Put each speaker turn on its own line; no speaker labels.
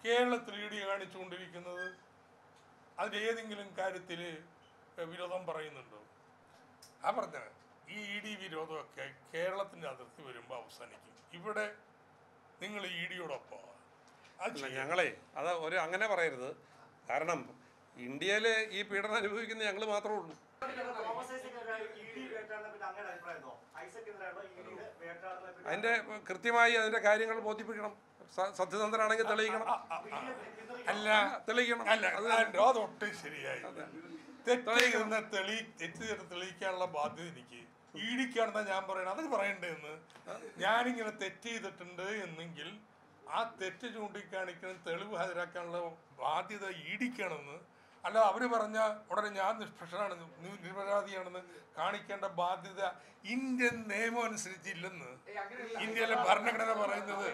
കേരളത്തിൽ E D കാണിച്ചുകൊണ്ടിരിക്കുന്നത്? അതിലേതെങ്കിലും കാര്യത്തിൽ വിരോധം പറയുന്നുണ്ടോ? ആ പറഞ്ഞ ഈ ഇ ഡി വിരോധമൊക്കെ കേരളത്തിൻ്റെ അതിർത്തി വരുമ്പോൾ അവസാനിക്കും. ഇവിടെ നിങ്ങൾ ഇ ഡിയോടൊപ്പം
ഞങ്ങളെ അത് അങ്ങനെ പറയരുത്. കാരണം ഇന്ത്യയിൽ ഈ പീഡനം അനുഭവിക്കുന്ന ഞങ്ങൾ മാത്രമേ ഉള്ളൂ. അതിൻ്റെ കൃത്യമായി അതിൻ്റെ കാര്യങ്ങൾ ബോധിപ്പിക്കണം. സത്യസന്ധനാണെങ്കിൽ തെളിയിക്കണം.
അല്ല
തെളിയിക്കണം.
അതൊട്ടും ശരിയായി. തെളിയിക്കാനുള്ള ബാധ്യത എനിക്ക് ഇ ഡിക്കാണെന്നാ ഞാൻ പറയണം. അത് പറയണ്ടേന്ന്. ഞാനിങ്ങനെ തെറ്റ് ചെയ്തിട്ടുണ്ട് എന്നെങ്കിൽ ആ തെറ്റ് ചൂണ്ടിക്കാണിക്കണം, തെളിവ് ഹാജരാക്കാനുള്ള ബാധ്യത ഇ ഡിക്കാണെന്ന്. അല്ല അവർ പറഞ്ഞ ഉടനെ ഞാൻ നിഷ്പക്ഷനാണെന്ന്, നിരപരാധിയാണെന്ന് കാണിക്കേണ്ട ബാധ്യത ഇന്ത്യൻ നിയമം അനുസരിച്ചില്ലെന്ന് ഇന്ത്യയിലെ ഭരണഘടന പറയുന്നത്.